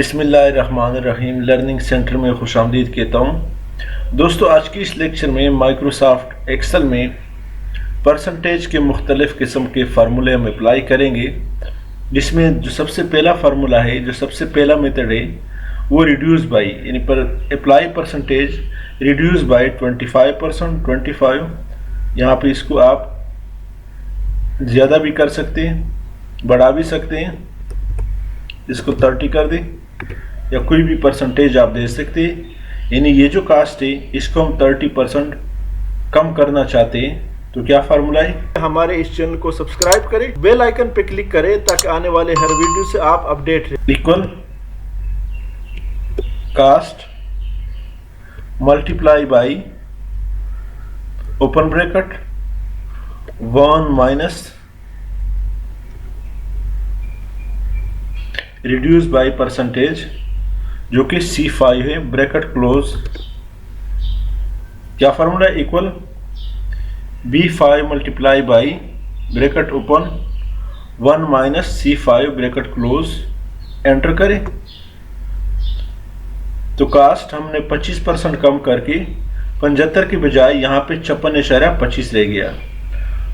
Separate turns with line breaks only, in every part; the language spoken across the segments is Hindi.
बिस्मिल्लाहिर्रहमानिर्रहीम लर्निंग सेंटर में खुशामदीद कहता हूँ। दोस्तों, आज की इस लेक्चर में माइक्रोसॉफ्ट एक्सेल में परसेंटेज के मुख्तलिफ़ किस्म के फार्मूले हम अप्लाई करेंगे, जिसमें जो सबसे पहला फार्मूला है, जो सबसे पहला मेथड है वो रिड्यूस बाई, यानी पर अप्लाई परसेंटेज रिड्यूस बाई 25%। 25 यहाँ पे इसको आप ज़्यादा भी कर सकते हैं, बढ़ा भी सकते हैं, इसको 30 कर दें या कोई भी परसेंटेज आप दे सकते हैं। यानी ये जो कास्ट है इसको हम 30% कम करना चाहते हैं, तो क्या फार्मूला है। हमारे इस चैनल को सब्सक्राइब करें, बेल आइकन पे क्लिक करें ताकि आने वाले हर वीडियो से आप अपडेट रहे। Equal cost multiply by open bracket 1 minus reduce by percentage जो कि C5 है, ब्रैकेट क्लोज। क्या फार्मूला है, equal B5 multiply by bracket open 1 minus C5 bracket close. Enter करें तो कास्ट हमने 25% कम करके 75 के बजाय यहाँ पे 56.25 रह गया।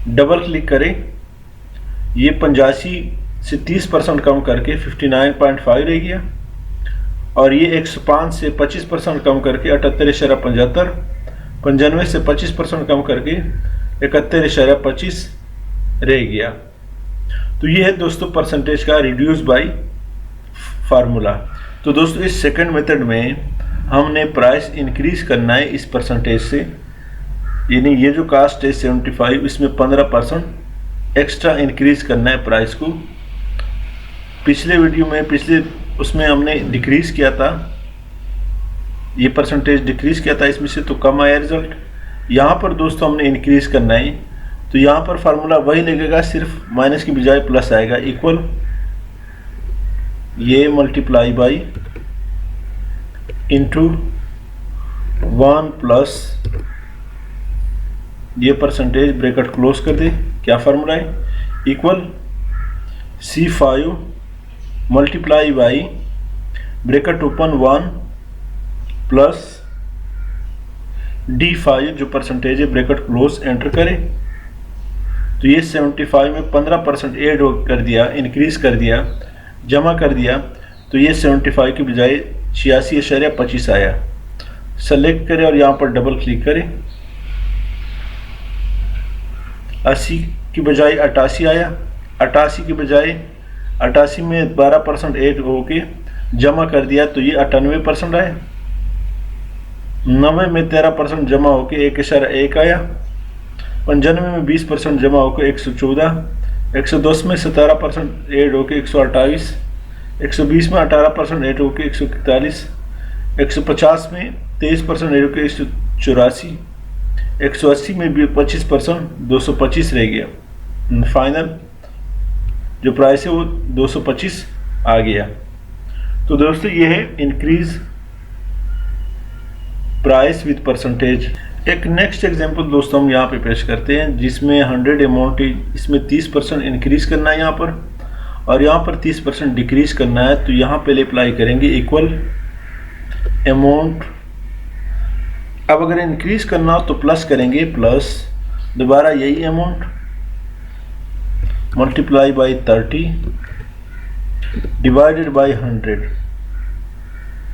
डबल क्लिक करें, ये 85 से 30% कम करके 59.5 रह गया, और ये 105 से 25% कम करके 78.75, 95 से 25% कम करके 71.25 रह गया। तो ये है दोस्तों परसेंटेज का रिड्यूस बाई फार्मूला। तो दोस्तों, इस सेकंड मेथड में हमने प्राइस इंक्रीज करना है इस परसेंटेज से, यानी ये जो कास्ट है 75, इसमें 15% एक्स्ट्रा इंक्रीज करना है प्राइस को। पिछले वीडियो में उसमें हमने डिक्रीज किया था, ये परसेंटेज डिक्रीज किया था इसमें से, तो कम आया रिजल्ट। यहाँ पर दोस्तों हमने इंक्रीज करना है, तो यहाँ पर फार्मूला वही लगेगा, सिर्फ माइनस की बजाय प्लस आएगा। इक्वल ये मल्टीप्लाई बाई इंटू 1 प्लस ये परसेंटेज ब्रैकेट क्लोज कर दे। क्या फार्मूला है, equal C5 multiply by bracket open 1 plus D5 जो परसेंटेज है ब्रैकेट क्लोज। एंटर करें तो ये 75 में 15% ऐड कर दिया, इंक्रीज कर दिया, जमा कर दिया, तो ये 75 की बजाय 86.25 आया। सेलेक्ट करें और यहाँ पर डबल क्लिक करें, 80 की बजाय 88 आया, 88 की बजाय 88 में 12% ऐड होके जमा कर दिया, तो ये 98% आया। 90 में 13% जमा होके 1.1 आया, 95 में 20% जमा होकर 114, 110 में 17% ऐड होके 128, 120 में 18% ऐड होके 141, 150 में 23% ऐड होके 184, 180 में भी 25% 225 रह गया। फाइनल जो प्राइस है वो 225 आ गया। तो दोस्तों, ये है इंक्रीज प्राइस विद परसेंटेज। एक नेक्स्ट एग्जांपल दोस्तों हम यहाँ पे पेश करते हैं, जिसमें 100 अमाउंट है, इसमें 30% इंक्रीज करना है यहाँ पर, और यहाँ पर 30% डिक्रीज करना है। तो यहाँ पहले अप्लाई करेंगे इक्वल अमाउंट। अब अगर इंक्रीज करना हो तो प्लस करेंगे, प्लस दोबारा यही amount multiply by 30 divided by 100।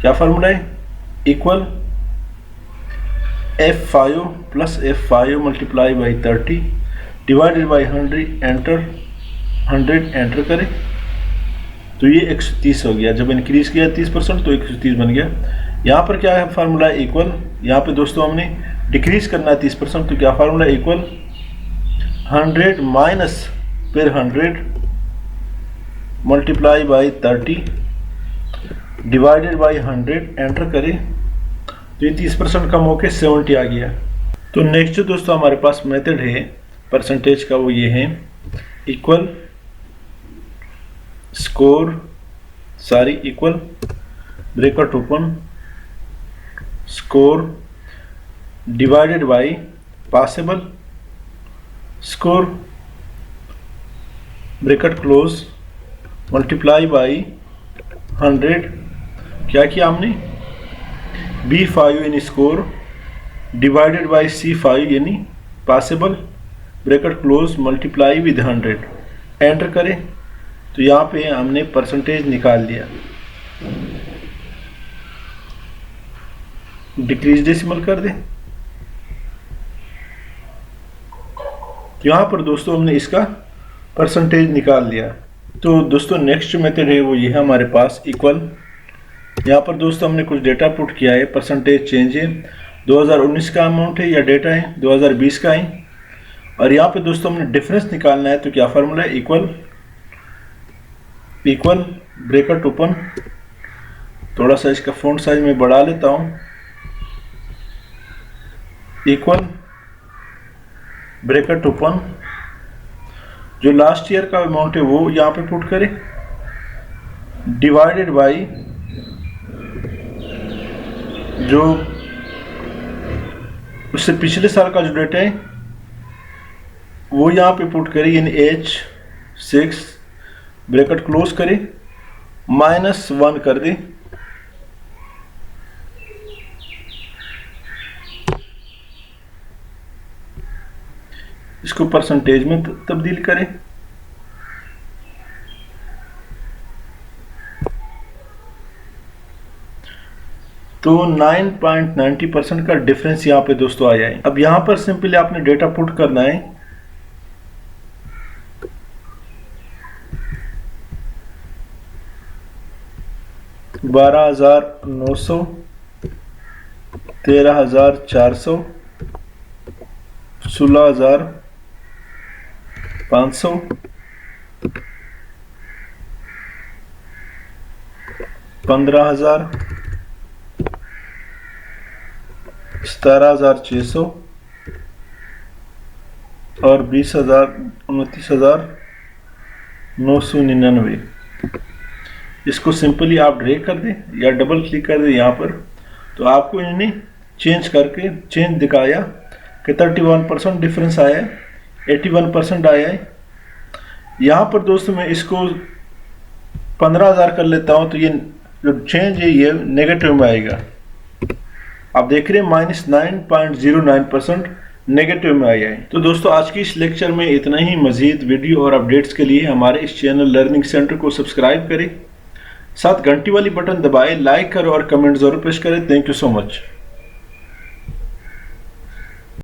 क्या फार्मूला है, equal F5 plus F5 multiply by 30 divided by 100। Enter करें तो ये 130 हो गया। जब इंक्रीज किया 30% तो 130 बन गया। यहाँ पर क्या है फार्मूला, इक्वल, यहाँ पे दोस्तों हमने डिक्रीज करना है 30%, तो क्या फार्मूला, इक्वल 100 माइनस फिर 100 multiply by 30 divided by 100। Enter करें तो ये 30% कम होकर 70 आ गया। तो नेक्स्ट जो दोस्तों हमारे पास मेथड है परसेंटेज का, वो ये है equal equal bracket open score divided by possible score bracket close multiply by 100 क्या किया हमने, B5 in score divided by C5 यानी possible bracket close multiply with 100 enter करें तो यहाँ पे हमने परसेंटेज निकाल लिया। डिक्रीज डेसिमल कर दें। यहाँ पर दोस्तों हमने इसका परसेंटेज निकाल लिया। तो दोस्तों नेक्स्ट जो मेथड है वो ये है हमारे पास इक्वल। यहाँ पर दोस्तों हमने कुछ डेटा पुट किया है, परसेंटेज चेंज है, 2019 का अमाउंट है या डेटा है, 2020 का है। और यहाँ पे दोस्तों हमने डिफरेंस निकालना है। तो क्या फार्मूला है, इक्वल ब्रैकेट ओपन, थोड़ा सा इसका फॉन्ट साइज में बढ़ा लेता हूँ, इक्वल ब्रैकेट ओपन, जो लास्ट ईयर का अमाउंट है वो यहाँ पे पुट करें, डिवाइडेड बाय जो उससे पिछले साल का जो डेटा है वो यहाँ पे पुट करें, यानी H6 ब्रैकेट क्लोज करें, -1 कर दें। इसको परसेंटेज में तब्दील करें। तो 9.90% का डिफरेंस यहाँ पे दोस्तों आया है। अब यहाँ पर सिंपली आपने डेटा पुट करना है, $12,900, $13,400, $16,500, $15,000, $17,600 और $29,999। इसको सिंपली आप ड्रैग कर दें या डबल क्लिक कर दें यहाँ पर, तो आपको इन्होंने चेंज करके चेंज दिखाया कि 31% डिफरेंस आया है, 81% आया है। यहाँ पर दोस्तों मैं इसको 15,000 कर लेता हूँ, तो ये जो चेंज है ये नेगेटिव में आएगा। आप देख रहे हैं -9.09% नेगेटिव में आया है। तो दोस्तों आज की इस लेक्चर में इतना ही। मजीद वीडियो और अपडेट्स के लिए हमारे इस चैनल लर्निंग सेंटर को सब्सक्राइब करें, साथ घंटी वाली बटन दबाएं, लाइक करें और कमेंट जरूर पेश करें। Thank you so much.